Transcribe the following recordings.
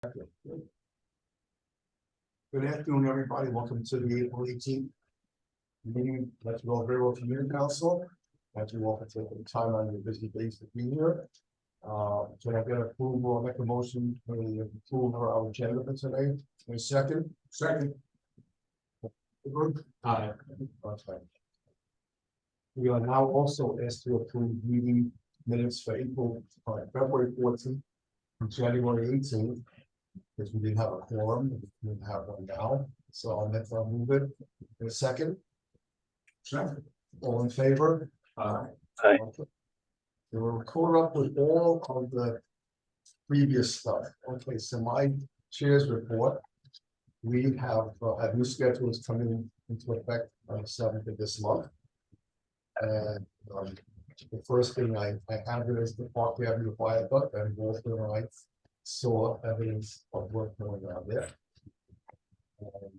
Good afternoon, everybody. Welcome to the April 18th meeting. Let you all very well community council. Thank you all for taking time on your busy days to be here. Can I get approval? I'll make a motion for the approval of our agenda for today. In a second. Second. Aye. Okay. We are now also asked to approve meeting minutes for February 14th and January 18th. Because we didn't have a quorum, we didn't have one now, so I'll move it in a second. Second. All in favor? Aye. Okay. We were caught up with all of the previous stuff. Okay, so my chair's report. We have new schedules coming into effect on the 7th of this month. And the first thing I have is the Park Avenue viaduct, and both of I saw evidence of work going on there. And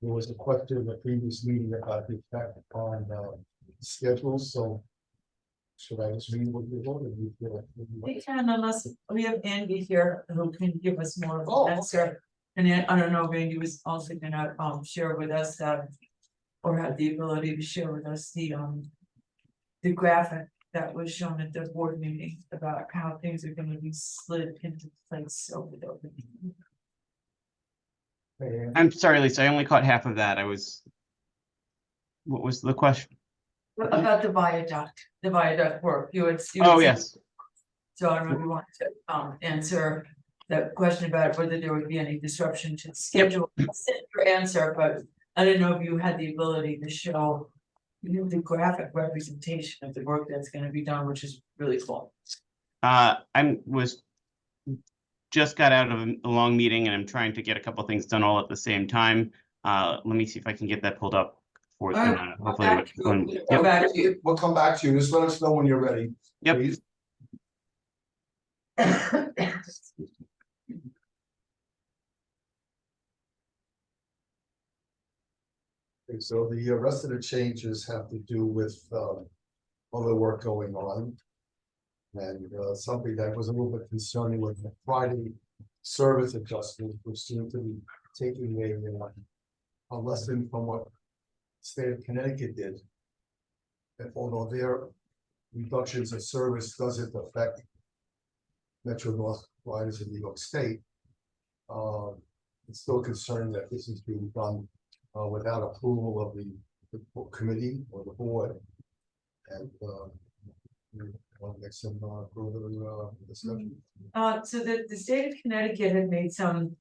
there was a question in the previous meeting about the effect on schedules. So should I just read what you wrote, or do you feel like We can, unless we have Andy here who can give us more of an answer. And then, I don't know if Andy was also gonna share with us or have the ability to share with us the graphic that was shown at the board meeting about how things are gonna be slid into place over the. I'm sorry, Lisa, I only caught half of that. What was the question? About the viaduct work, Oh, yes. So I don't know if you want to answer the question about whether there would be any disruption to the schedule. That's your answer, but I didn't know if you had the ability to show the graphic representation of the work that's going to be done, which is really cool. Just got out of a long meeting and I'm trying to get a couple things done all at the same time. Let me see if I can get that pulled up for hopefully. We'll come back to you. Just let us know when you're ready. Yep. Please. Okay, so the rest of the changes have to do with other work going on. And something that was a little bit concerning with the Friday service adjustment, which seemed to be taking a lesson from what the state of Connecticut did. And although their reductions of service doesn't affect Metro North riders in New York State, it's still concerning that this is being done without approval of the committee or the board. And want to make some further discussion. So the state of Connecticut had made some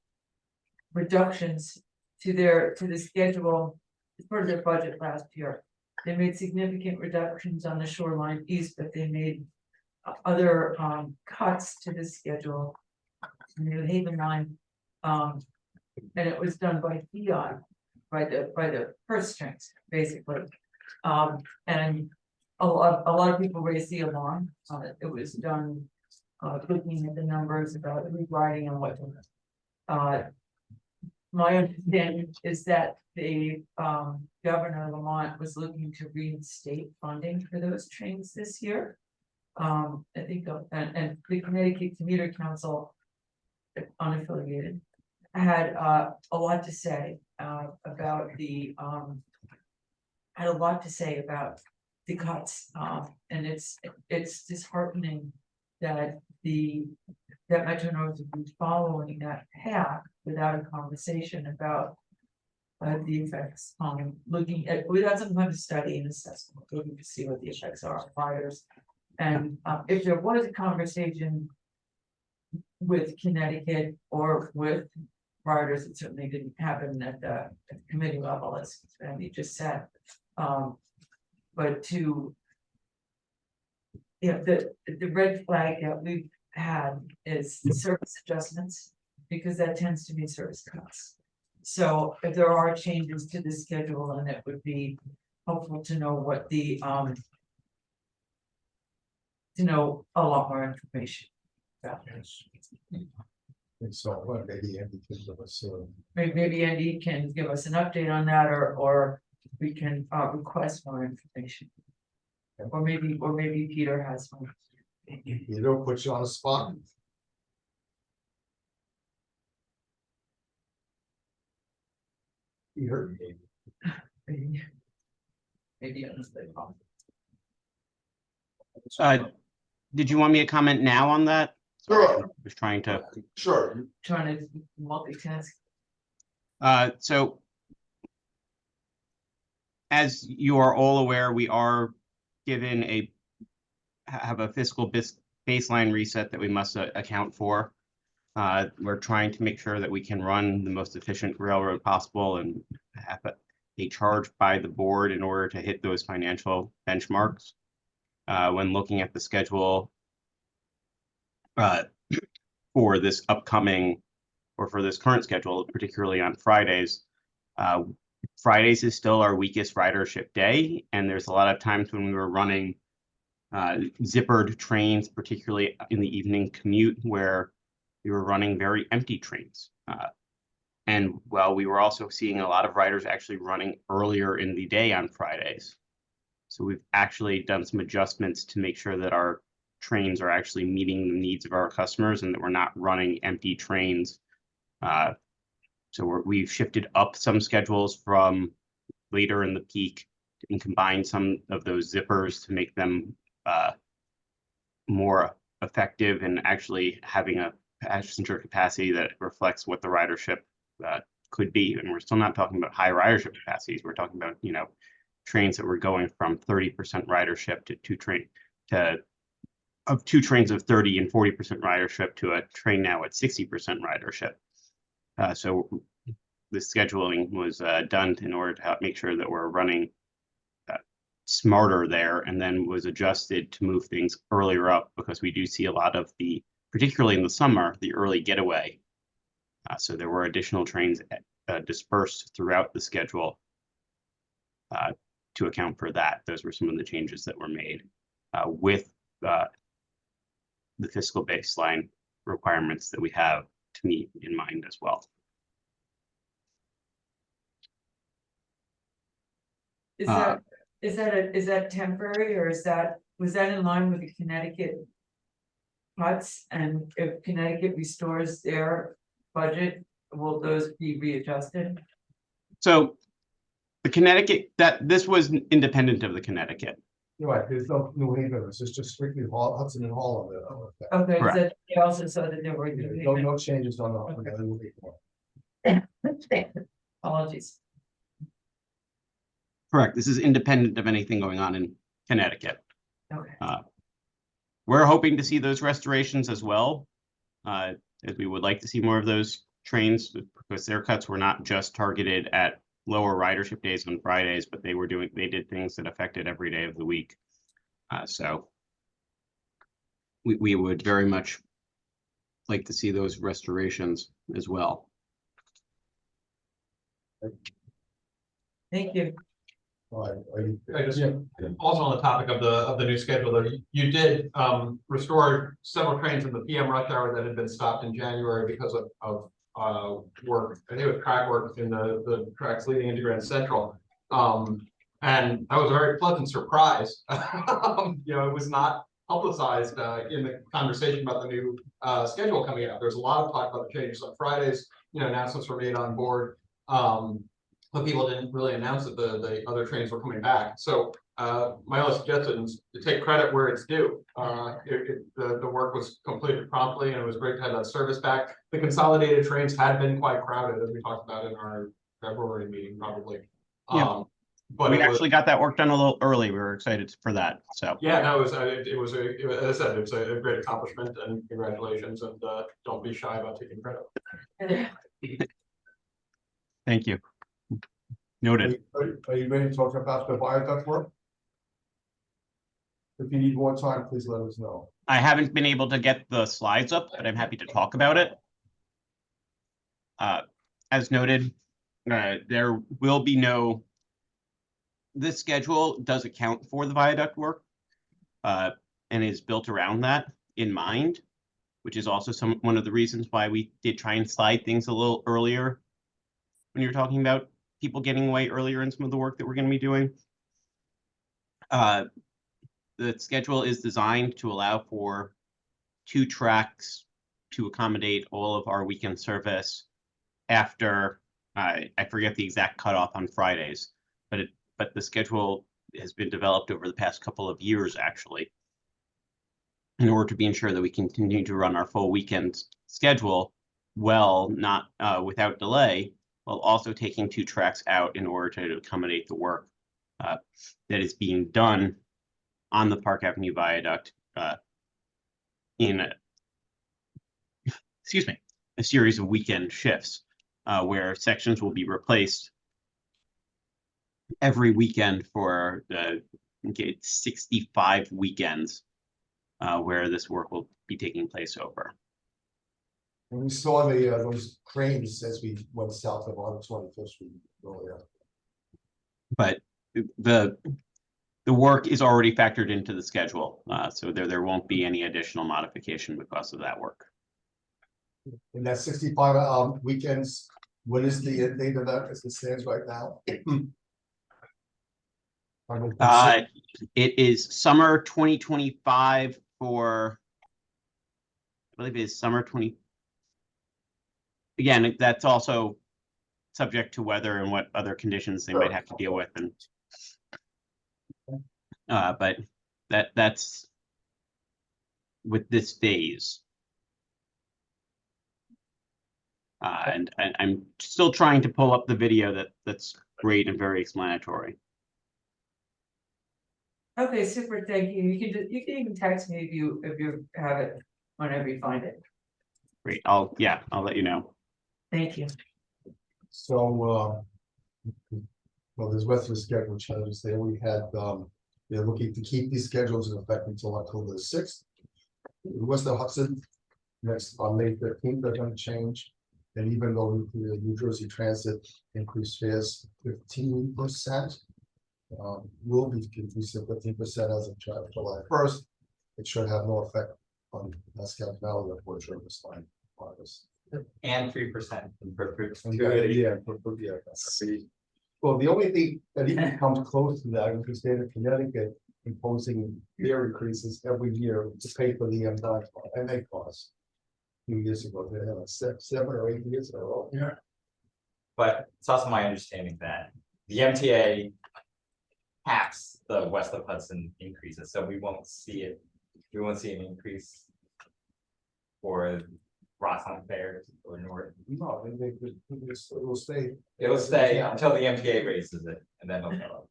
reductions to the schedule as part of their budget last year. They made significant reductions on the shoreline east, but they made other cuts to the schedule. New Haven line, and it was done by fiat, by the purse strings, basically. And a lot of people raised the alarm. It was done looking at the numbers about rewriting and what. My understanding is that the governor of Vermont was looking to reinstate funding for those trains this year. I think, and the Connecticut Commuter Council, unaffiliated, had a lot to say about the cuts, and it's disheartening that that Metro North would be following that path without a conversation about the effects. Looking at without some kind of study and assessment, looking to see what the effects are on riders, and if there was a conversation with Connecticut or with riders, it certainly didn't happen at the committee level, as Andy just said. But to the red flag that we've had is service adjustments, because that tends to be service cuts. So if there are changes to the schedule, and it would be helpful to know what the to know a lot more information about this. And so maybe Andy can give us Maybe Andy can give us an update on that, or we can request more information. Or maybe Peter has one. You don't put you on the spot. you heard me. Maybe on this thing. Did you want me to comment now on that? Sorry, I was trying to. Sure. Trying to multitask. So as you are all aware, we are given have a fiscal baseline reset that we must account for. We're trying to make sure that we can run the most efficient railroad possible and have a charge by the board in order to hit those financial benchmarks. When looking at the schedule for this upcoming, or for this current schedule, particularly on Fridays, Fridays is still our weakest ridership day, and there's a lot of times when we were running zippered trains, particularly in the evening commute, where we were running very empty trains. And well, we were also seeing a lot of riders actually running earlier in the day on Fridays. So we've actually done some adjustments to make sure that our trains are actually meeting the needs of our customers and that we're not running empty trains. So we've shifted up some schedules from later in the peak and combined some of those zippers to make them more effective and actually having a passenger capacity that reflects what the ridership could be. And we're still not talking about high ridership capacities. We're talking about, trains that were going from 30% ridership to two trains of 30 and 40% ridership to a train now at 60% ridership. So the scheduling was done in order to make sure that we're running smarter there, and then was adjusted to move things earlier up because we do see a lot of particularly in the summer, the early getaway. So there were additional trains dispersed throughout the schedule to account for that. Those were some of the changes that were made with the fiscal baseline requirements that we have to meet in mind as well. Is that temporary, or was that in line with the Connecticut cuts? And if Connecticut restores their budget, will those be readjusted? So the Connecticut, this was independent of the Connecticut. You're right, there's no New Haven, it's just strictly Hudson and Holland. Okay, Correct. so they also saw that there were. No changes on the. Okay. Apologies. Correct. This is independent of anything going on in Connecticut. Okay. We're hoping to see those restorations as well, as we would like to see more of those trains, because their cuts were not just targeted at lower ridership days on Fridays, but they did things that affected every day of the week. So we would very much like to see those restorations as well. Thank you. I just, also on the topic of the new schedule, though, you did restore several trains in the PM rush hour that had been stopped in January because of work. I think it was track work in the tracks leading into Grand Central. And that was a very pleasant surprise. It was not publicized in the conversation about the new schedule coming out. There's a lot of talk about the changes on Fridays, announcements were made on board. But people didn't really announce that the other trains were coming back. So my only suggestion is to take credit where it's due. The work was completed promptly, and it was great to have that service back. The consolidated trains had been quite crowded, as we talked about in our February meeting, probably. Yeah. But we actually got that work done a little early. We were excited for that. So yeah, no, as I said, it was a great accomplishment, and congratulations, and don't be shy about taking credit. Thank you. Noted. Are you ready to talk about the viaduct work? If you need more time, please let us know. I haven't been able to get the slides up, but I'm happy to talk about it. As noted, there will be this schedule does account for the viaduct work and is built around that in mind, which is also one of the reasons why we did try and slide things a little earlier when you're talking about people getting away earlier in some of the work that we're going to be doing. The schedule is designed to allow for 2 tracks to accommodate all of our weekend service after I forget the exact cutoff on Fridays, but the schedule has been developed over the past couple of years, actually, in order to be ensured that we can continue to run our full weekend schedule well, not without delay, while also taking 2 tracks out in order to accommodate the work that is being done on the Park Avenue Viaduct in excuse me, a series of weekend shifts where sections will be replaced every weekend for the 65 weekends where this work will be taking place over. And we saw the those cranes as we went south of 125th Street earlier. But the work is already factored into the schedule, so there won't be any additional modification because of that work. And that 65 weekends, what is the date of that as it stands right now? It is summer 2025 for, I believe it is summer 20. Again, that's also subject to weather and what other conditions they might have to deal with, and but that's with this phase. And I'm still trying to pull up the video that's great and very explanatory. Okay, super, thank you. You can even text me if you have it whenever you find it. Great. I'll let you know. Thank you. So, well, there's rest of the schedule changes there. We had, they're looking to keep these schedules in effect until October the 6th. West of Hudson, next on May 15th, they're going to change. And even though the New Jersey Transit increased fares 15%, will be increasing 15% as of July 1st. It should have no effect on Mascot Valley Airport service line. And 3% in perpetuity. Yeah. See. Well, the only thing that even comes close to that is the state of Connecticut imposing fare increases every year to pay for the MA costs. A few years ago, they had like 7 or 8 years in a row. Yeah. But it's also my understanding that the MTA caps the west of Hudson increases, so we won't see it. We won't see an increase for Rossland fares or North. No, it will stay. It'll stay until the MTA raises it, and then it'll go up.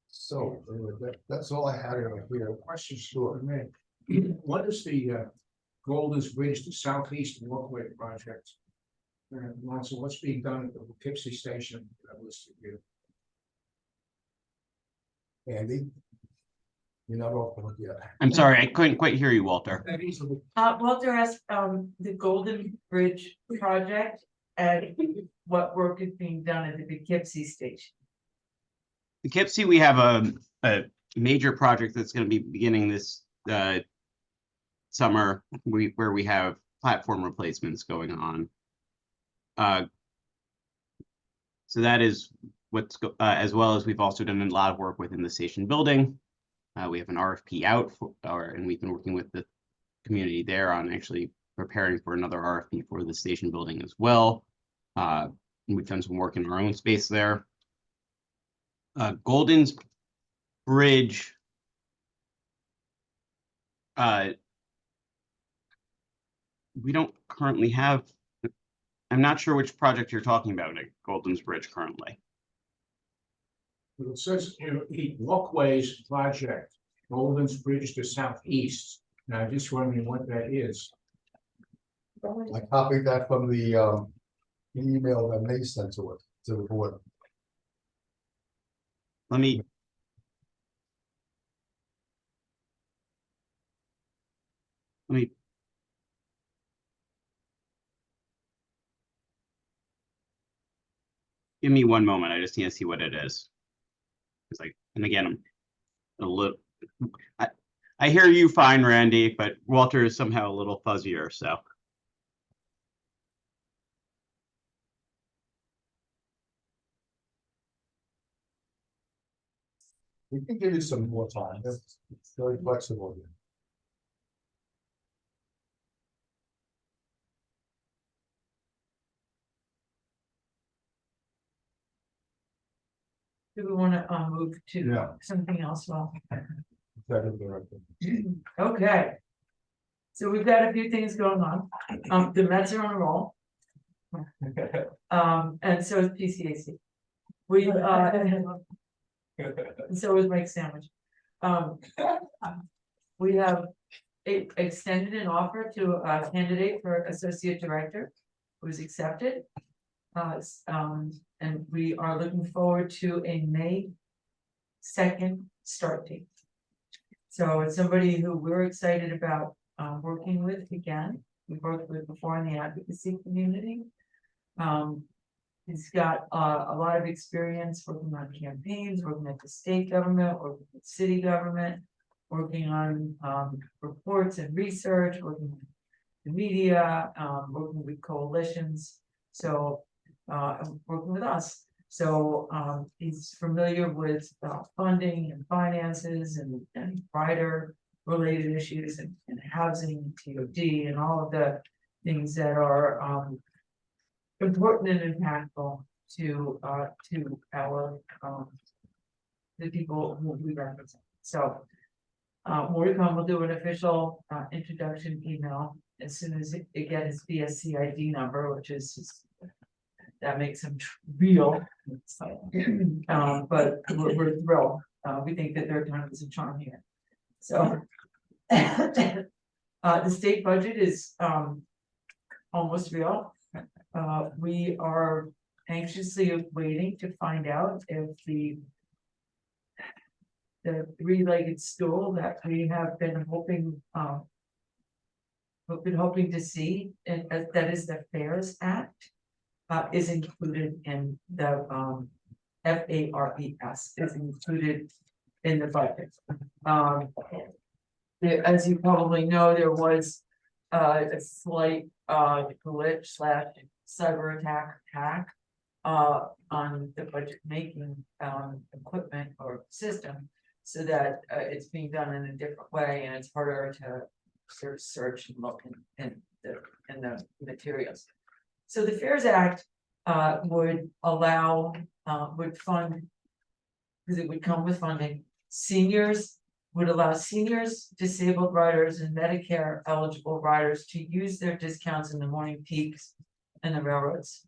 So that's all I had over here. Question, sure, man. What is the Golden's Bridge to Southeast Walkway project? And also, what's being done at the Poughkeepsie station listed here? Andy? You're not open yet. I'm sorry, I couldn't quite hear you, Walter. That easily. Walter asked, the Golden Bridge project and what work is being done at the Poughkeepsie station. Poughkeepsie, we have a major project that's going to be beginning this summer, where we have platform replacements going on. So that is what's as well as we've also done a lot of work within the station building. We have an RFP out and we've been working with the community there on actually preparing for another RFP for the station building as well. We've done some work in our own space there. Golden's Bridge. We don't currently have. I'm not sure which project you're talking about at Golden's Bridge currently. It says, the walkways project, Golden's Bridge to Southeast. Now, I'm just wondering what that is. I copied that from the email that they sent to the board. Let me. Give me one moment. I just need to see what it is. It's like, and again, I'm a little. I hear you fine, Randy, but Walter is somehow a little fuzzier. So. We can give you some more time. It's very flexible here. Do we wanna move to Yeah. something else? Well, Executive director. okay. So we've got a few things going on. The Mets are on a roll. And so is PCAC. We and so is Mike Sandwich. We have extended an offer to a candidate for associate director who was accepted. And we are looking forward to a May 2nd start date. So it's somebody who we're excited about working with again. We've worked with before in the advocacy community. He's got a lot of experience working on campaigns, working at the state government, working with city government, working on reports and research, working with the media, working with coalitions. So working with us. So he's familiar with funding and finances and rider related issues and housing, TOD, and all of the things that are important and impactful to our the people who we represent. So more to come. We'll do an official introduction email as soon as it gets his BSCID number, which is just, that makes him real. But we're thrilled. We think that their time is a charm here. So the state budget is almost real. We are anxiously waiting to find out if the three-legged stool that we have been hoping to see, and that is the FAIRS Act, is included in the FARES is included in the budget. As you probably know, there was a slight glitch / cyber attack on the budget making equipment or system, so that it's being done in a different way, and it's harder to sort of search and look in the materials. So the FAIRS Act would allow, would fund, because it would come with funding, would allow seniors, disabled riders, and Medicare eligible riders to use their discounts in the morning peaks and the railroads.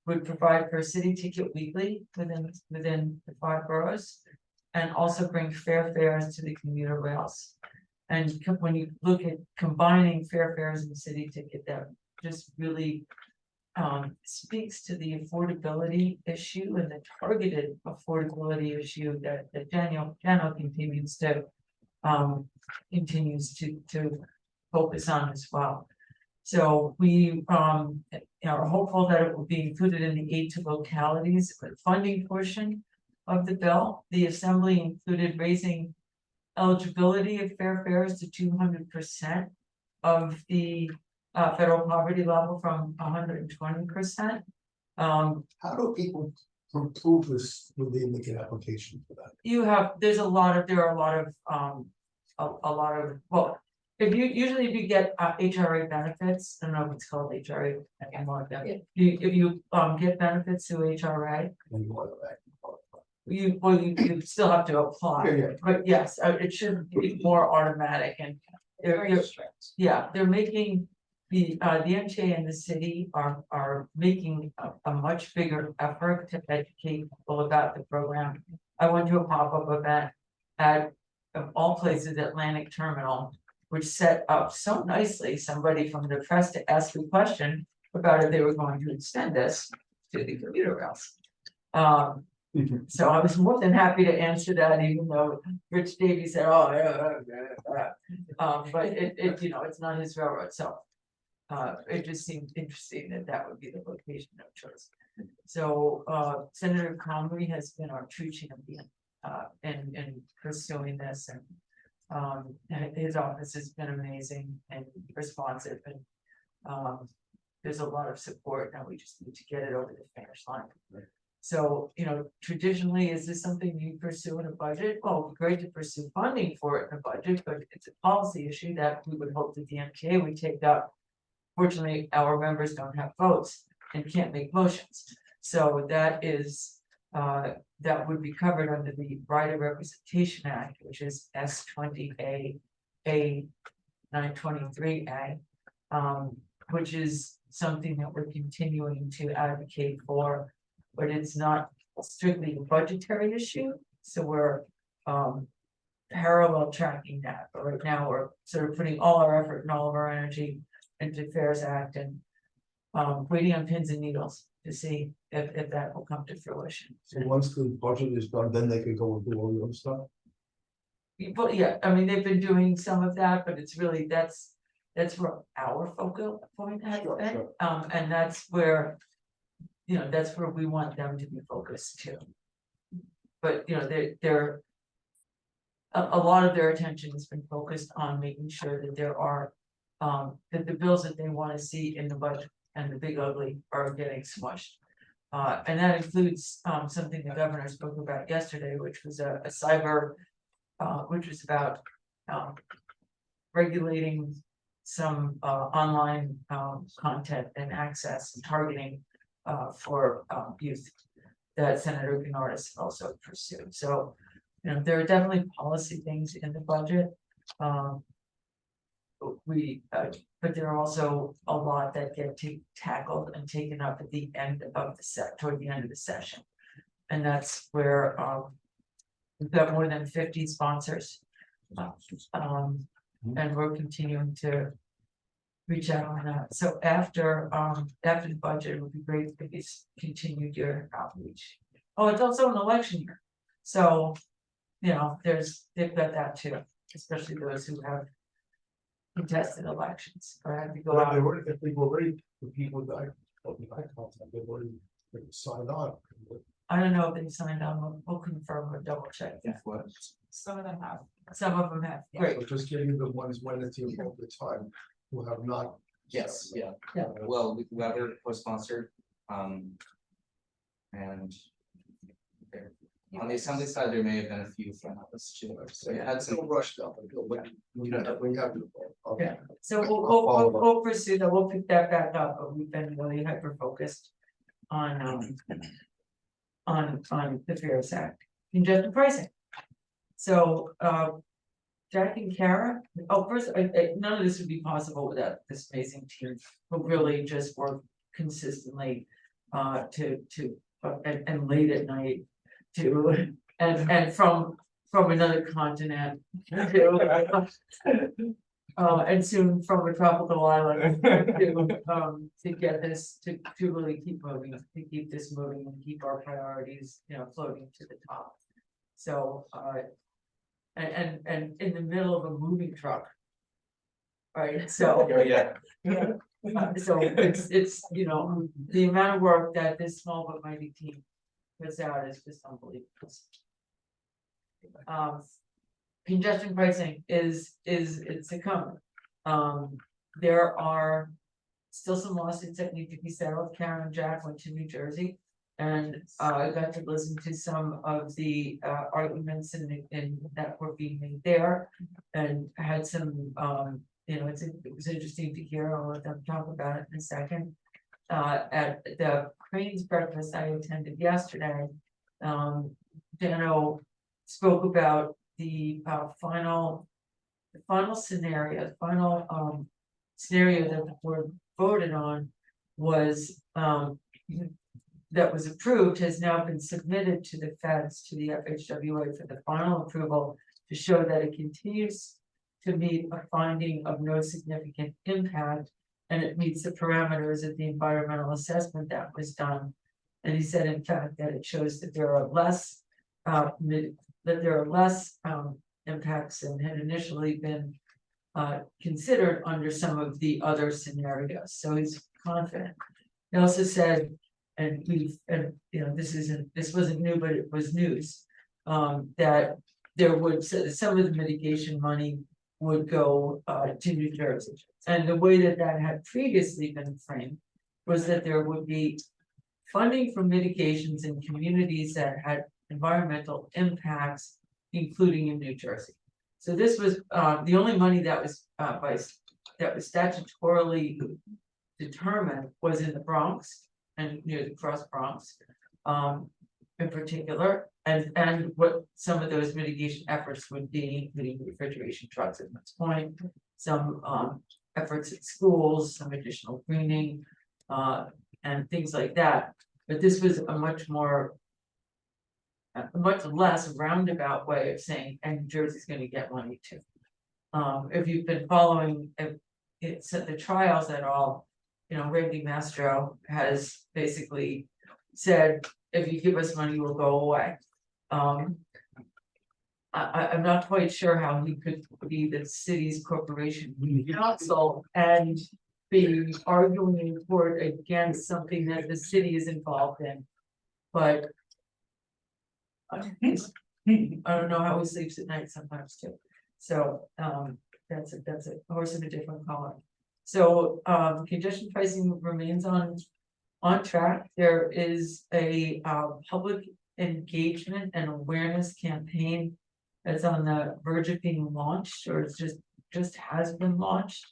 Would provide for a city ticket weekly within the 5 boroughs, and also bring fair fares to the commuter rails. And when you look at combining fair fares and city ticket, that just really speaks to the affordability issue and the targeted affordability issue that Daniel continues to focus on as well. So we are hopeful that it will be included in the aid to localities funding portion of the bill. The assembly included raising eligibility of fair fares to 200% of the federal poverty level from 120%. How do people prove this when they make an application for that? There are a lot of, well, if you get HRA benefits, I don't know if it's called HRA anymore. If you get benefits through HRA, And you want to back. you still have to apply. Yeah. But yes, it should be more automatic, and they're making the MTA and the city are making a much bigger effort to educate people about the program. I went to a pop-up event at, of all places, Atlantic Terminal, which set up so nicely somebody from the press to ask a question about if they were going to extend this to the commuter rails. So I was more than happy to answer that, even though Rich Davies said, "Oh, but it's not his railroad." So it just seemed interesting that would be the location of choice. So Senator Conley has been our true champion in pursuing this, and his office has been amazing and responsive, and there's a lot of support. Now we just need to get it over the finish line. So, traditionally, is this something you pursue in a budget? Well, it'd be great to pursue funding for it in a budget, but it's a policy issue that we would hope that the MTA would take up. Fortunately, our members don't have votes and can't make motions. So that is that would be covered under the Right of Representation Act, which is S20A 923A. Which is something that we're continuing to advocate for, but it's not strictly a budgetary issue, so we're parallel tracking that, but right now we're sort of putting all our effort and all of our energy into FAIRS Act and waiting on pins and needles to see if that will come to fruition. So once the budget is done, then they could go and do all the other stuff. But yeah, I mean, they've been doing some of that, but it's really, that's where our focal point has Sure, been, sure. and that's where, you know, that's where we want them to be focused too. But, you know, they're a lot of their attention has been focused on making sure that there are, that the bills that they want to see in the budget and the big ugly are getting smushed. And that includes, something the governor spoke about yesterday, which was a cyber, which was about, regulating some online content and access and targeting for youth that Senator Bernardus also pursued. So, you know, there are definitely policy things in the budget. But there are also a lot that get tackled and taken up at the end of the toward the end of the session. And that's where we've got more than 50 sponsors. And we're continuing to reach out on that. So after the budget, it would be great if you continued your outreach. Oh, it's also an election year. So, you know, they've got that too, especially those who have contested elections or have to go But out. if they were ready, the people that I contact, they've already signed on. I don't know if they signed on, we'll confirm or double check that. Some of them have. Some of them have, great. So just getting the ones when it's the appropriate time, who have not. Yes, yeah. Yeah. Well, we have a co-sponsored, and. okay. On the assembly side, there may have been a few from us too, so it had some. Don't rush them, but we have to. Okay. Yeah. So I'll follow up. we'll pursue that, we'll pick that back up, but we've been really hyper focused on the FAIRS Act, congestion pricing. So, Jack and Kara, first, none of this would be possible without this amazing team who really just work consistently, and late at night to, and from another continent to, and soon from a tropical island to get this, to really keep moving, to keep this moving and keep our priorities, you know, floating to the top. So, and in the middle of a moving truck. Right, so. Yeah. So it's, you know, the amount of work that this small but mighty team puts out is just unbelievable. Congestion pricing it's a coming. There are still some lawsuits that need to be settled. Karen and Jack went to New Jersey. And I got to listen to some of the arguments in that were being made there, and had some, you know, it was interesting to hear. I'll let them talk about it in a second. At the Cranes breakfast I attended yesterday, Dano spoke about the final scenario. The final scenario that the board voted on was that was approved has now been submitted to the feds, to the FHWA for the final approval to show that it continues to meet a finding of no significant impact, and it meets the parameters of the environmental assessment that was done. And he said, in fact, that it shows that there are less impacts than had initially been considered under some of the other scenarios. So he's confident. He also said, and you know, this wasn't new, but it was news, that there would, some of the mitigation money would go to New Jersey. And the way that had previously been framed was that there would be funding for mitigations in communities that had environmental impacts, including in New Jersey. So this was the only money that was statutorily determined was in the Bronx and near the Cross Bronx. in particular, and what some of those mitigation efforts would be, including refrigeration trucks at this point. Some efforts at schools, some additional greening, and things like that. But this was a much less roundabout way of saying, and New Jersey's gonna get money too. If you've been following, if it's at the trials at all, you know, Randy Mastro has basically said, if you give us money, we'll go away. I'm not quite sure how he could be the city's corporation counsel and be arguing in court against something that the city is involved in. But I don't know how he sleeps at night sometimes too. So that's a horse of a different color. So congestion pricing remains on track. There is a public engagement and awareness campaign that's on the verge of being launched, or it's just has been launched.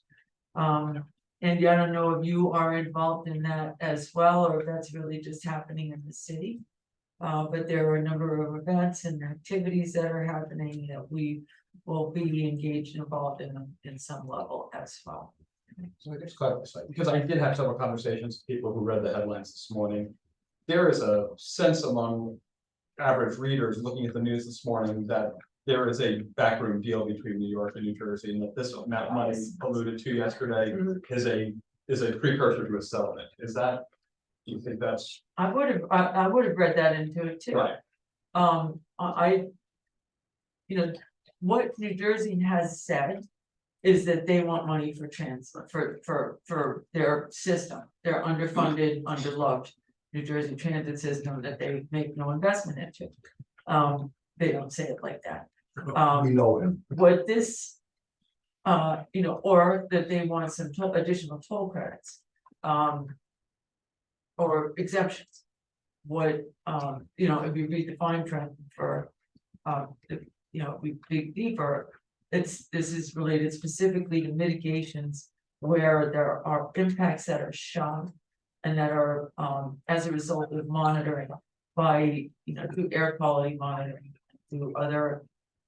And I don't know if you are involved in that as well, or if that's really just happening in the city. But there are a number of events and activities that are happening that we will be engaged and involved in some level as well. So I just clarify, because I did have several conversations with people who read the headlines this morning. There is a sense among average readers looking at the news this morning that there is a backroom deal between New York and New Jersey, and that this amount of money alluded to yesterday is a precursor to a settlement. Is that, do you think that's I would have read that into it too. right? You know, what New Jersey has said is that they want money for transit for their system, their underfunded, underloved New Jersey transit system that they make no investment into. They don't say it like that. We know him. What this, you know, or that they want some additional toll credits, or exemptions. What, you know, if you read the fine print for, you know, we dig deeper, this is related specifically to mitigations where there are impacts that are shown and that are, as a result of monitoring by, you know, through air quality monitoring, through other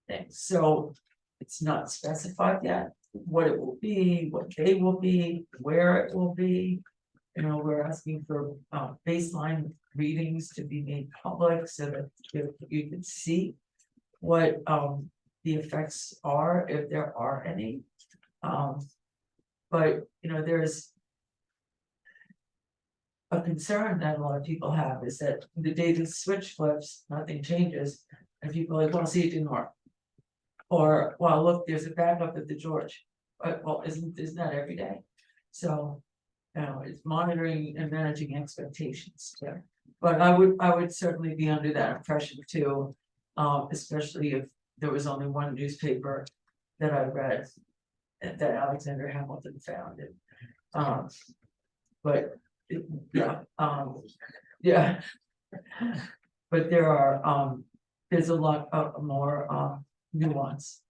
things. So it's not specified yet what it will be, what they will be, where it will be. You know, we're asking for baseline readings to be made public so that you can see what the effects are, if there are any. But you know, there's a concern that a lot of people have is that the day the switch flips, nothing changes, and people are like, well, see, it didn't work. Or, well, look, there's a backup at the George. Well, isn't that every day? So, you know, it's monitoring and managing expectations. Yeah. But I would certainly be under that impression too, especially if there was only one newspaper that I read that Alexander Hamilton founded. But yeah, yeah. But there are there's a lot of more nuance.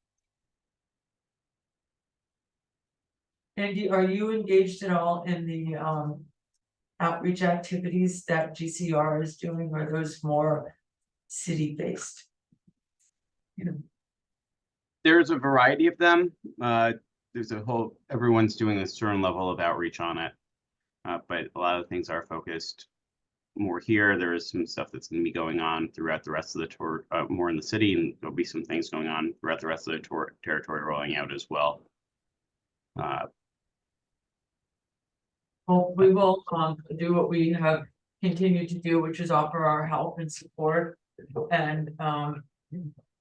Andy, are you engaged at all in the outreach activities that GCR is doing, or are those more city-based? You know, There's a variety of them. There's a whole, everyone's doing a certain level of outreach on it. But a lot of things are focused more here. There is some stuff that's going to be going on throughout the rest of the tour, more in the city, and there'll be some things going on throughout the rest of the tour territory rolling out as well. well, we will do what we have continued to do, which is offer our help and support, and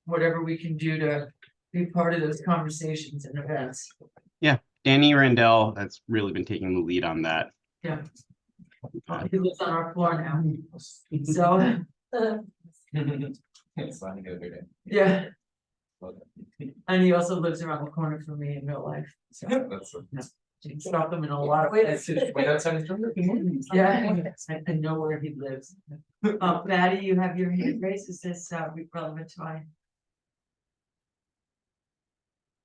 whatever we can do to be part of those conversations and events. Yeah, Danny Randell has really been taking the lead on that. Yeah. He lives on our floor now. So It's fun to go through it. yeah. And he also lives around the corner from me in real life. So That's you can stalk him in a lot of places. wait outside. Yeah, I know where he lives. Maddie, you have your hand raised. Is this relevant to mine?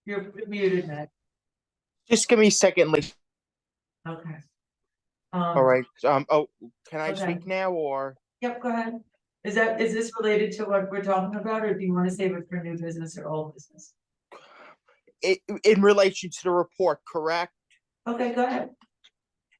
You're muted, Matt. Just give me a second, like, Okay. all right, oh, can I okay. speak now, or? Yep, go ahead. Is this related to what we're talking about, or do you want to save it for new business or old business? In relation to the report, correct? Okay, go ahead.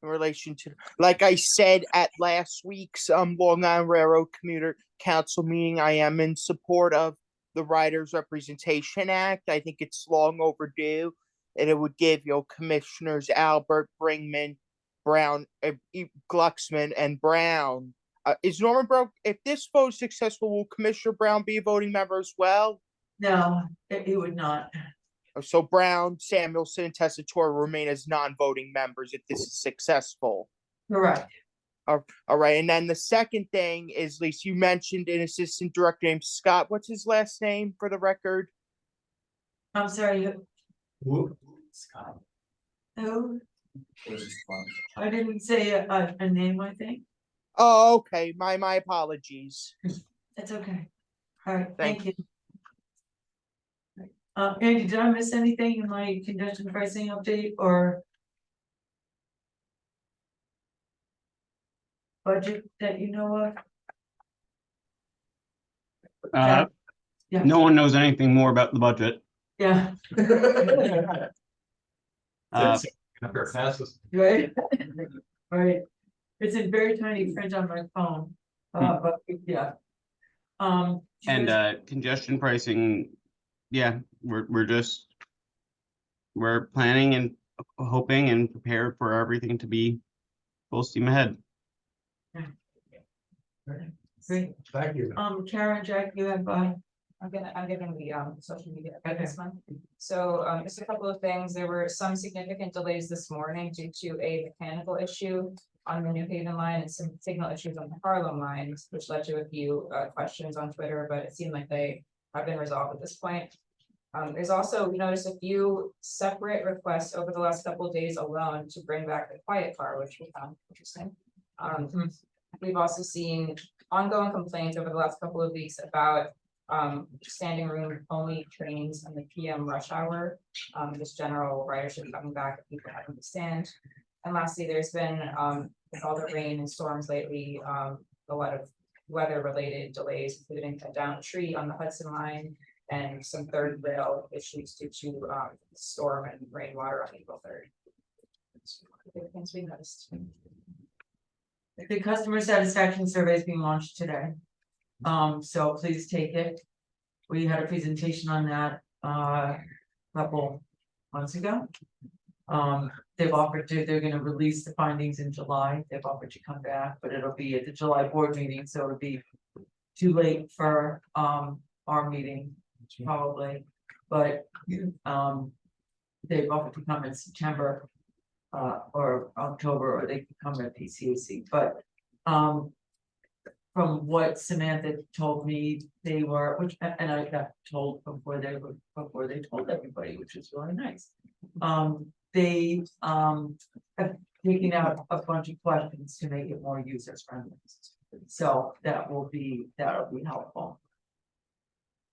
In relation to, like I said at last week's Long Island Railroad Commuter Council meeting, I am in support of the Riders Representation Act. I think it's long overdue, and it would give Commissioners Albert, Bringman, Brown, Glucksman, and Brown. Is Norman Brown? If this vote is successful, will Commissioner Brown be a voting member as well? No, he would not. So Brown, Samuelson, and Tessitore remain as non-voting members if this is successful. Correct. All right, and then the second thing is, Lisa, you mentioned an assistant director named Scott. What's his last name for the record? I'm sorry, Scott. who? I didn't say a name, I think. Oh, okay. My apologies. That's okay. All right, Thank thank you. Andy, did I miss anything in my congestion pricing update or budget that you know of? Yeah. No one knows anything more about the budget. Yeah. Uh, Up here, passes. Right. Right. It's in very tiny print on my phone, but yeah. and congestion pricing, yeah, we're planning and hoping and prepared for everything to be full steam ahead. Great. Thank you. Karen, Jack, you have, I'm giving the social media update this month. So just a couple of things. There were some significant delays this morning due to a mechanical issue on the New Haven line and some signal issues on the Harlem lines, which led to a few questions on Twitter, but it seemed like they have been resolved at this point. There's also, we noticed a few separate requests over the last couple of days alone to bring back the quiet car, which we found interesting. We've also seen ongoing complaints over the last couple of weeks about standing room only trains in the PM rush hour, just general ridership coming back, people having to stand. And lastly, there's been with all the rain and storms lately, a lot of weather related delays, including a downed tree on the Hudson line and some third rail issues due to storm and rainwater on April 3rd. The things we noticed. the customer satisfaction survey is being launched today. So please take it. We had a presentation on that a couple months ago. They've offered to, they're gonna release the findings in July. They've offered to come back, but it'll be at the July board meeting, so it'll be too late for our meeting, probably. But they've offered to come in September or October, or they can come at PCAC, but from what Samantha told me, they were, which, and I got told before they told everybody, which is really nice. They have taken out a bunch of questions to make it more user friendly. So that'll be helpful.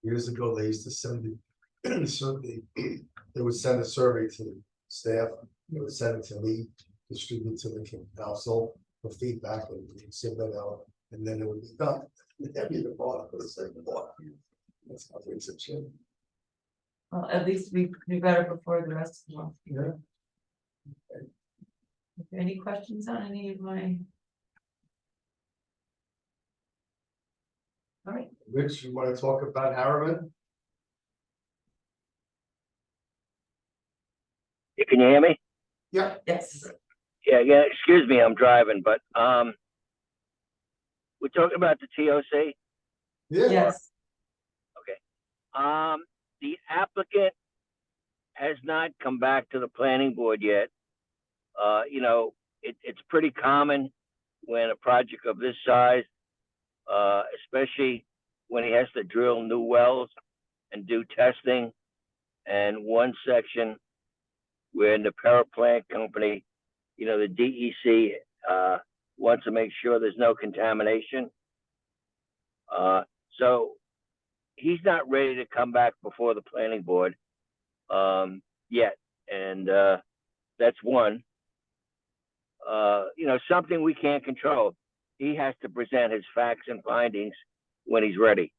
Years ago, they used to send the survey, they would send a survey to the staff, they would send it to me, distribute to the council for feedback and send that out, and then it would be done. Every department for the same part. That's how things have changed. Well, at least we got it before the rest of the month. Yeah. Any questions on any of my? All right. Rich, you want to talk about Harriman? Can you hear me? Yeah. Yes. Yeah, excuse me, I'm driving, but we're talking about the TOC. Yeah. Yes. The applicant has not come back to the planning board yet. You know, it's pretty common when a project of this size, especially when he has to drill new wells and do testing, and one section where the power plant company, you know, the DEC wants to make sure there's no contamination. So he's not ready to come back before the planning board yet. And that's one. You know, something we can't control. He has to present his facts and findings when he's ready.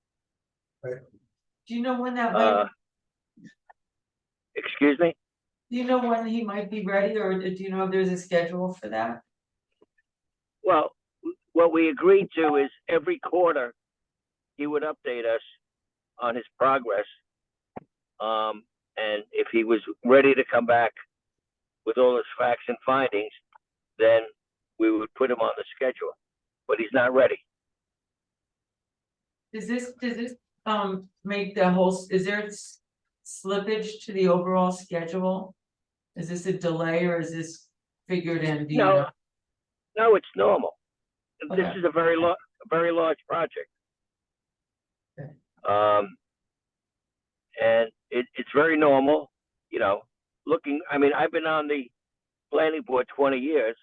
Do you know when that might, Excuse me? do you know when he might be ready, or do you know if there's a schedule for that? Well, what we agreed to is every quarter, he would update us on his progress. And if he was ready to come back with all his facts and findings, then we would put him on the schedule, but he's not ready. Does this, make the whole, is there slippage to the overall schedule? Is this a delay or is this figured in? Do you No, know? no, it's normal. This Okay. is a very large project. Okay. And it's very normal, you know, I mean, I've been on the planning board 20 years,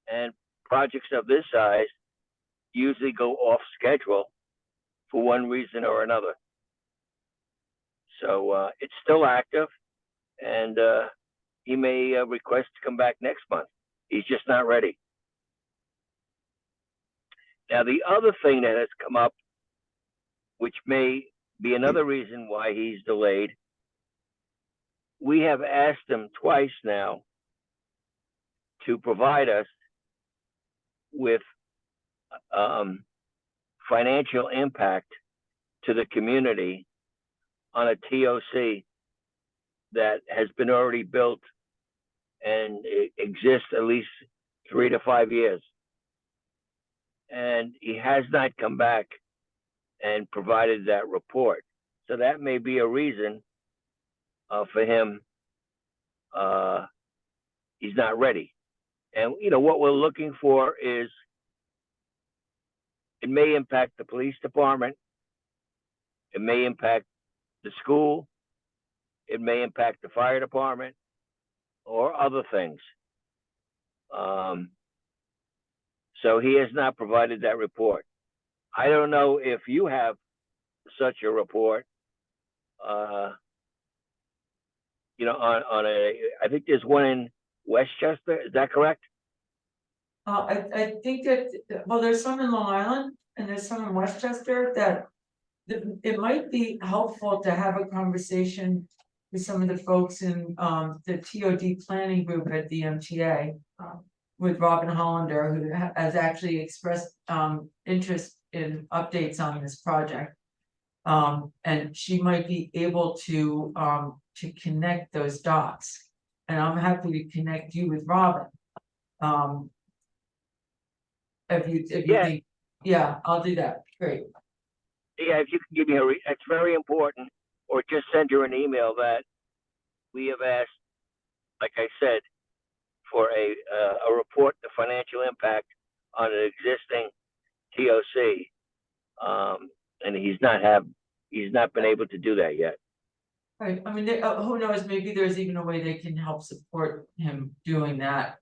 and projects of this size usually go off schedule for one reason or another. So it's still active, and he may request to come back next month. He's just not ready. Now, the other thing that has come up, which may be another reason why he's delayed, we have asked him twice now to provide us with financial impact to the community on a TOC that has been already built and it exists at least 3 to 5 years. And he has not come back and provided that report. So that may be a reason for him. He's not ready. And, you know, what we're looking for is, it may impact the police department. It may impact the school. It may impact the fire department or other things. So he has not provided that report. I don't know if you have such a report. You know, I think there's one in Westchester. Is that correct? I think that, well, there's some in Long Island and there's some in Westchester that it might be helpful to have a conversation with some of the folks in the TOD planning group at the MTA. With Robin Hollander, who has actually expressed interest in updates on this project. And she might be able to connect those dots. And I'm happy to connect you with Robin. If you think, yeah, I'll do that. Great. Yeah, if you can give me it's very important, or just send her an email that we have asked, like I said, for a report, the financial impact on an existing TOC, and he's not been able to do that yet. Right, I mean, who knows, maybe there's even a way they can help support him doing that.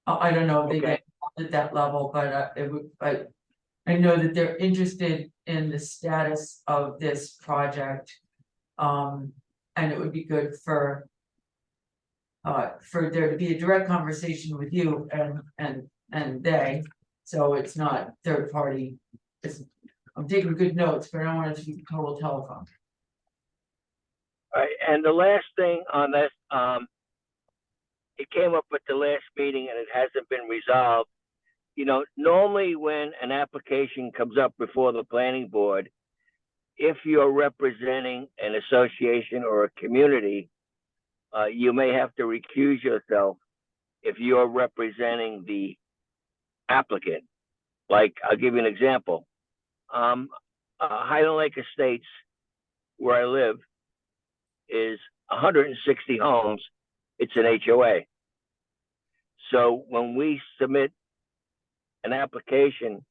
I don't know if they get at that level, but it would, I know that they're interested in the status of this project. And it would be good for there to be a direct conversation with you and they, so it's not third party. I'm taking good notes, but I don't want it to be total telephone. All right, and the last thing on this, it came up at the last meeting and it hasn't been resolved. You know, normally when an application comes up before the planning board, if you're representing an association or a community, you may have to recuse yourself if you're representing the applicant. Like, I'll give you an example. Highland Lake Estates, where I live, is 160 homes. It's an HOA. So when we submit an application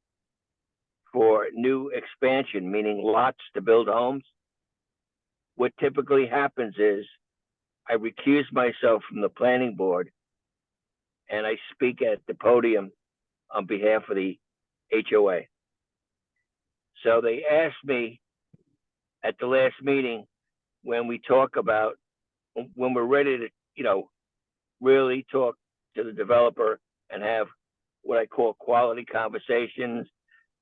for new expansion, meaning lots to build homes, what typically happens is I recuse myself from the planning board and I speak at the podium on behalf of the HOA. So they asked me at the last meeting, when we talk about, when we're ready to, you know, really talk to the developer and have what I call quality conversations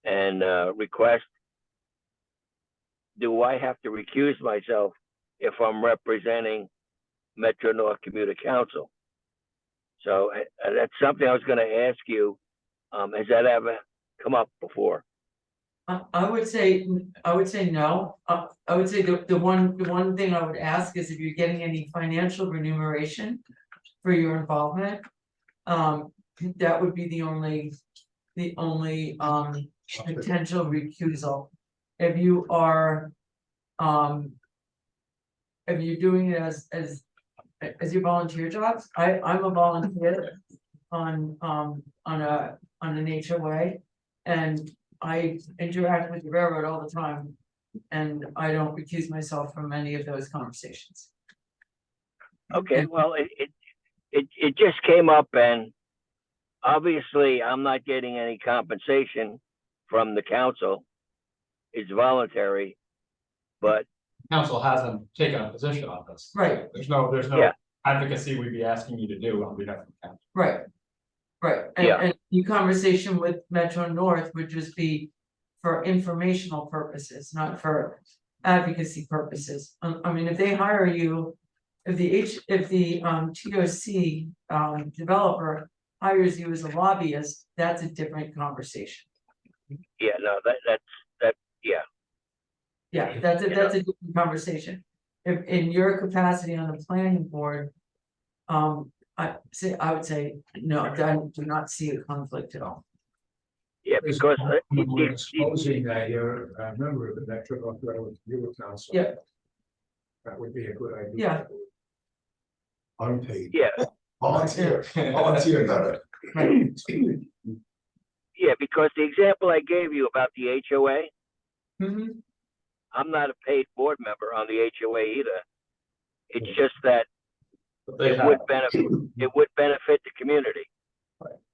and requests, do I have to recuse myself if I'm representing Metro North Commuter Council? So that's something I was gonna ask you. Has that ever come up before? I would say no. I would say the one thing I would ask is if you're getting any financial remuneration for your involvement. That would be the only potential recusal. If you are, if you're doing it as your volunteer jobs, I'm a volunteer on an HOA. And I interact with the railroad all the time, and I don't recuse myself from any of those conversations. Okay, well, it just came up, and obviously I'm not getting any compensation from the council. It's voluntary, but Council hasn't taken a position on this. Right. There's no Yeah. advocacy we'd be asking you to do on behalf of the council. Right. And, Yeah. and your conversation with Metro North would just be for informational purposes, not for advocacy purposes. I mean, if they hire you, if the TOC developer hires you as a lobbyist, that's a different conversation. yeah, no, yeah. Yeah, that's a different conversation. If in your capacity on the planning board, I would say, no, I do not see a conflict at all. Yeah, Is because we're exposing that you're a member of the Metro North Railroad Commuter Council. Yeah. That would be a good idea. Yeah. Unpaid. yeah, Volunteer, better. Right. yeah, because the example I gave you about the HOA, Mhm. I'm not a paid board member on the HOA either. It's just that it would benefit the community.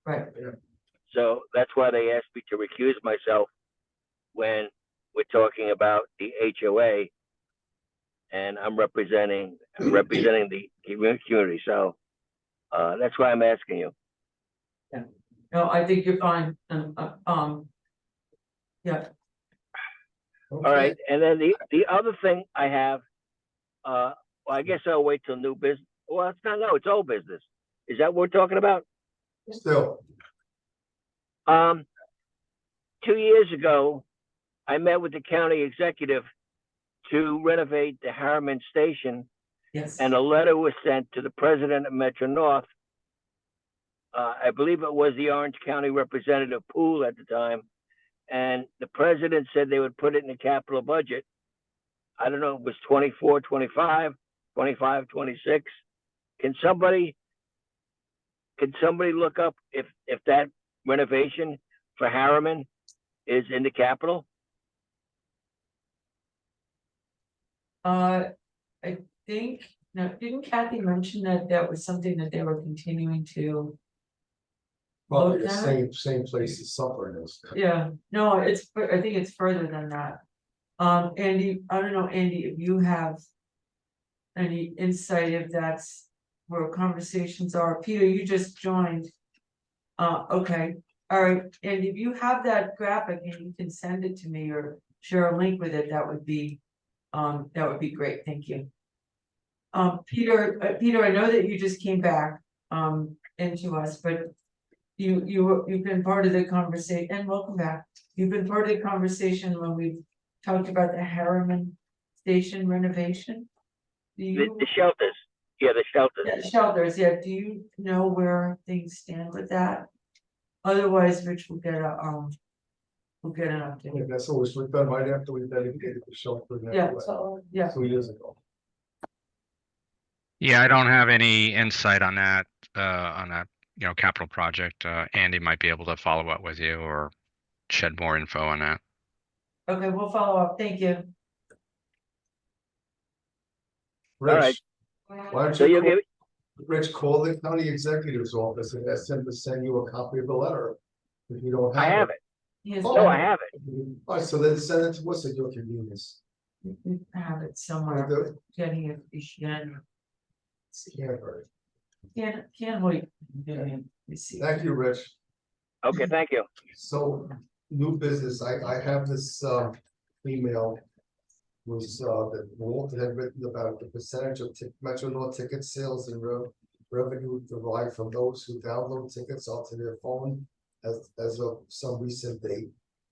Right. So that's why they asked me to recuse myself when we're talking about the HOA. And I'm representing the community, so that's why I'm asking you. No, I think you're fine. Yeah, All right, and then the other thing I have, well, I guess I'll wait till new business. Well, it's old business. Is that what we're talking about? Still, 2 years ago, I met with the county executive to renovate the Harriman Station, yes. and a letter was sent to the president of Metro North. I believe it was the Orange County Representative Poole at the time, and the president said they would put it in the capital budget. I don't know, it was 24, 25, 25, 26. Can somebody look up if that renovation for Harriman is in the capital? I think, now, didn't Kathy mention that was something that they were continuing to? probably Look the at? same place as Suffolk is. Yeah, no, I think it's further than that. Andy, I don't know, Andy, if you have any insight if that's where conversations are. Peter, you just joined. Okay, all right, and if you have that graphic and you can send it to me or share a link with it, that would be great, thank you. Peter, I know that you just came back into us, but you've been part of the conversation, and welcome back. You've been part of the conversation when we talked about the Harriman Station renovation. The shelters, the shelters. Yeah, shelters, yeah, do you know where things stand with that? Otherwise, Rich will get an update. Yeah, that's always we've done right after we dedicated the shelter. Yeah, yeah. 2 years ago. Yeah, I don't have any insight on that, capital project. Andy might be able to follow up with you or shed more info on that. Okay, we'll follow up, thank you. Rich, right. why don't So you you'll give, Rich, call the county executive's office and ask them to send you a copy of the letter. If you don't I have it. it. He has- No, I have it. All right, so then send it to us at your convenience. We have it somewhere, Good. getting it, again, Yeah, very. can't wait. You see. Thank you, Rich. Okay, thank you. So, new business, I have this email was, that Walter had written about the percentage of Metro North ticket sales and revenue derived from those who download tickets onto their phone as of some recent date,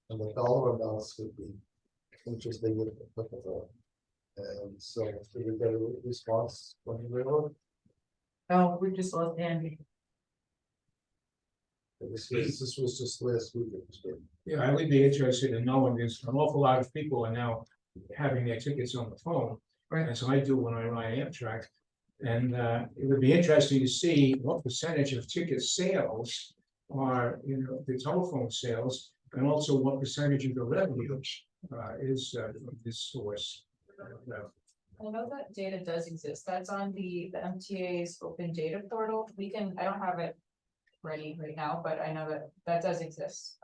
and the dollar amounts would be interesting if applicable. And so, did we get a response from the railroad? Oh, we just lost Andy. This was just last week. It was good. Yeah, I would be interested in knowing, there's an awful lot of people are now having their tickets on the phone. Right. As I do when I ride Amtrak. And it would be interesting to see what percentage of ticket sales are, the telephone sales, and also what percentage of the revenue is from this source. I know that data does exist. That's on the MTA's open data portal. I don't have it ready right now, but I know that does exist.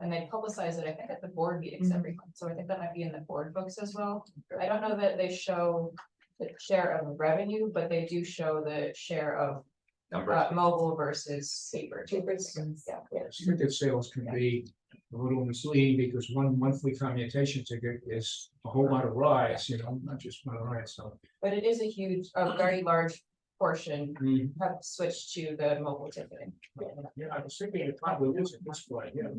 And they publicize it, I think, at the board meetings every month. So I think that might be in the board books as well. I don't know that they show the share of revenue, but they do show the share of mobile versus paper. Yeah. Ticket sales can be a little misleading because one monthly commutation ticket is a whole lot of rides, not just one ride, so. But it is a very large portion have switched to the mobile ticketing. Yeah, I was thinking it probably is at this point, yeah.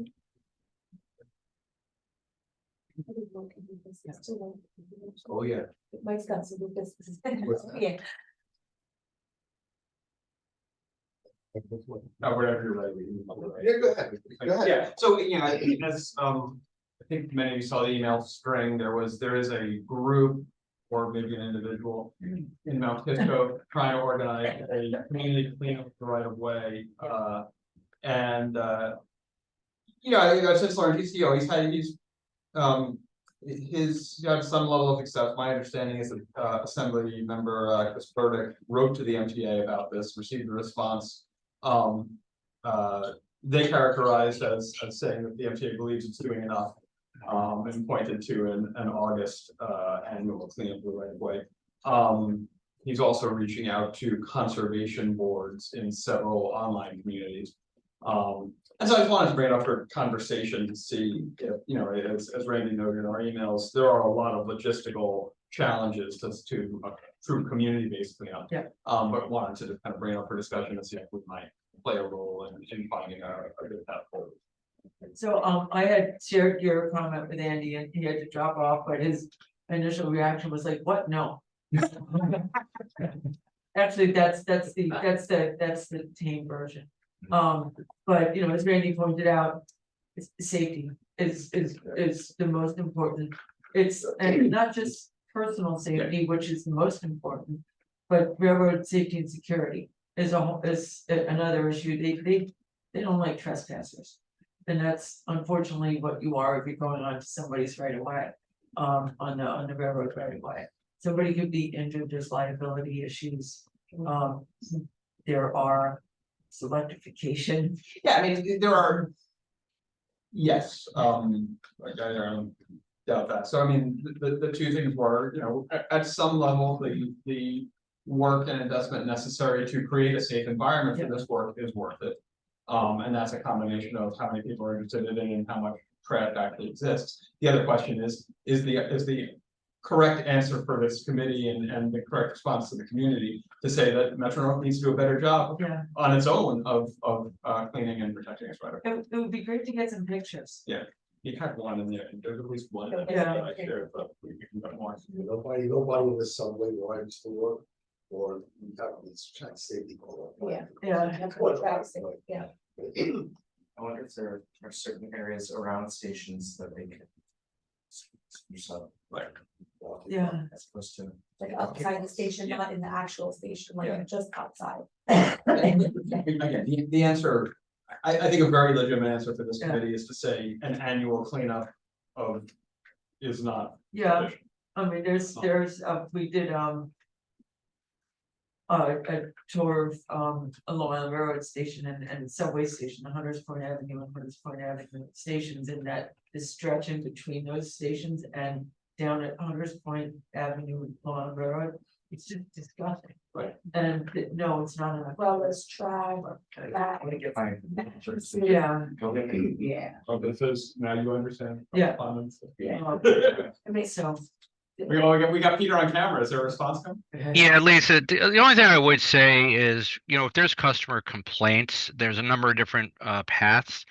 Oh, yeah. Mike's got some new businesses. Yeah. Whatever you're ready. Yeah, go ahead. Go ahead. Yeah, so, as, I think many of you saw the email string, there is a group or maybe an individual in Mount Kisco trying to organize a community cleanup the right of way, since Lauren, he's had some level of success. My understanding is that Assembly Member Chris Burdick wrote to the MTA about this, received a response. They characterized as saying that the MTA believes it's doing enough, and pointed to an August annual cleanup of the right of way. He's also reaching out to conservation boards in several online communities. And so I just wanted to bring it up for conversation to see if, as Randy noted in our emails, there are a lot of logistical challenges to a true community-based cleanup. Yeah. But wanted to kind of bring it up for discussion and see if we might play a role in finding a good path forward. So I had shared your comment with Andy and he had to drop off, but his initial reaction was like, what? No. Actually, that's the tame version. But as Randy pointed out, safety is the most important. And not just personal safety, which is the most important, but railroad safety and security is another issue. They don't like trespassers. And that's unfortunately what you are if you're going on to somebody's right of way, on the railroad right of way. Somebody could be injured, there's liability issues. There are electrification. Yeah, I mean, there are. Yes, I don't doubt that. So I mean, the two things were, at some level, the work and investment necessary to create a safe environment for this work is worth it. And that's a combination of how many people are interested in it and how much traffic actually exists. The other question is the correct answer for this committee and the correct response to the community to say that Metro North needs to do a better job on its own of cleaning and protecting its right. It would be great to get some pictures. Yeah, you have one in there, and there's at least one. Yeah. I shared, but we can get more. Nobody in the subway rides to work, or you have these track safety. Yeah. Yeah. Yeah. I wonder if there are certain areas around stations that they can. Like. Yeah. As opposed to. Like outside the station, not in the actual station, like just outside. Again, the answer, I think a very legitimate answer for this committee is to say an annual cleanup of is not. Yeah, sufficient. I mean, we did a tour of along the railroad station and subway station, the Hunters Point Avenue and Hunters Point Avenue stations, in that the stretch in between those stations and down at Hunters Point Avenue along the railroad It's just disgusting. Right. And no, it's not enough. Well, there's track, back. Yeah. Yeah. So this is, now you understand. Yeah. Yeah. It makes So. We got Peter on camera. Is there a response coming? Yeah, Lisa, the only thing I would say is, if there's customer complaints, there's a number of different paths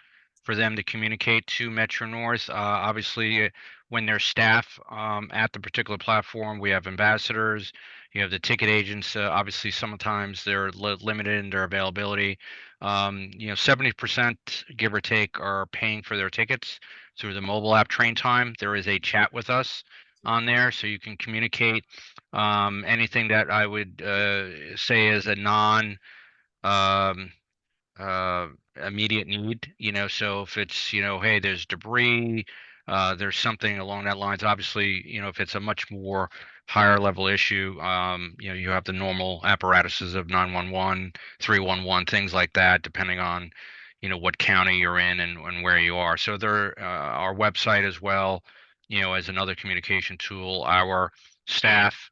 for them to communicate to Metro North. Obviously, when there's staff at the particular platform, we have ambassadors, you have the ticket agents. Obviously, sometimes they're limited in their availability. 70%, give or take, are paying for their tickets through the mobile app Train Time. There is a chat with us on there, so you can communicate anything that I would say is a non um, immediate need, so if it's, hey, there's debris, there's something along that lines. Obviously, if it's a much more higher level issue, you have the normal apparatuses of 911, 311, things like that, depending on, what county you're in and where you are. So there, our website as well, as another communication tool. Our staff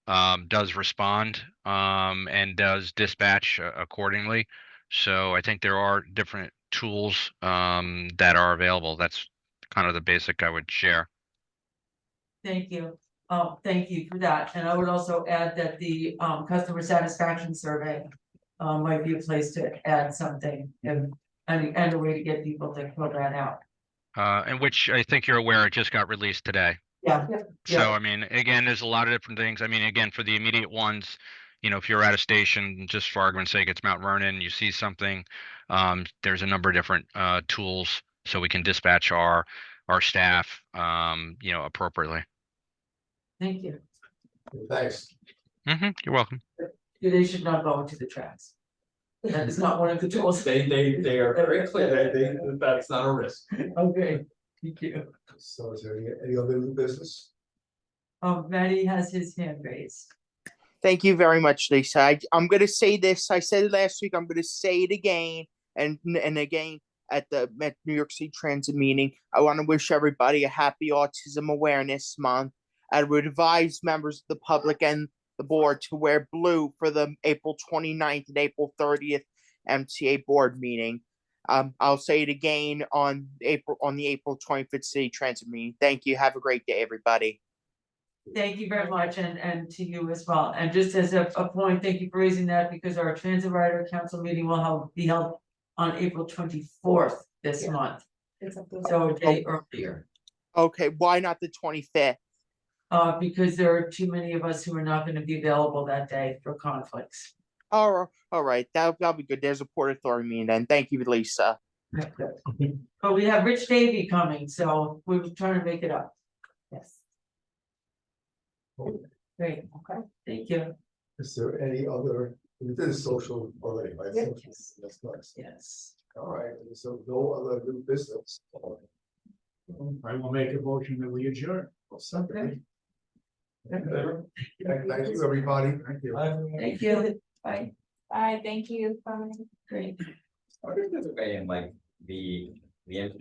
does respond and does dispatch accordingly. So I think there are different tools that are available. That's kind of the basic I would share. Thank you. Thank you for that. And I would also add that the customer satisfaction survey might be a place to add something and a way to get people to fill that out. And which I think you're aware, it just got released today. Yeah. So, I mean, again, there's a lot of different things. I mean, again, for the immediate ones, if you're at a station, just for argument's sake, it's Mount Vernon, you see something, there's a number of different tools so we can dispatch our staff, appropriately. Thank you. Thanks. You're welcome. They should not go into the tracks. That is not one of the tools. They are very clear. That's not a risk. Okay, thank you. So is there any other new business? Matty has his hand raised. Thank you very much, Lisa. I'm going to say this. I said it last week. I'm going to say it again and again at the New York City Transit meeting. I want to wish everybody a happy Autism Awareness Month. I would advise members of the public and the board to wear blue for the April 29th and April 30th MTA board meeting. I'll say it again on the April 25th City Transit meeting. Thank you. Have a great day, everybody. Thank you very much, and to you as well. And just as a point, thank you for raising that, because our Transit Rider Council meeting will be held on April 24th this month. So a day earlier. Okay, why not the 25th? Because there are too many of us who are not going to be available that day for conflicts. All right, that'll be good. There's a Port Authority meeting then. Thank you, Lisa. But we have Rich Davey coming, so we're trying to make it up. Yes. Great, okay, thank you. Is there any other, we did a social already, right? Yeah. Social, that's nice. Yes. All right, so no other new business. I will make a motion that we adjourn. Second. Thank you, everybody. Thank you. Thank you. Bye. Bye, thank you. Bye. Great. I wonder if there's a way in like the NPA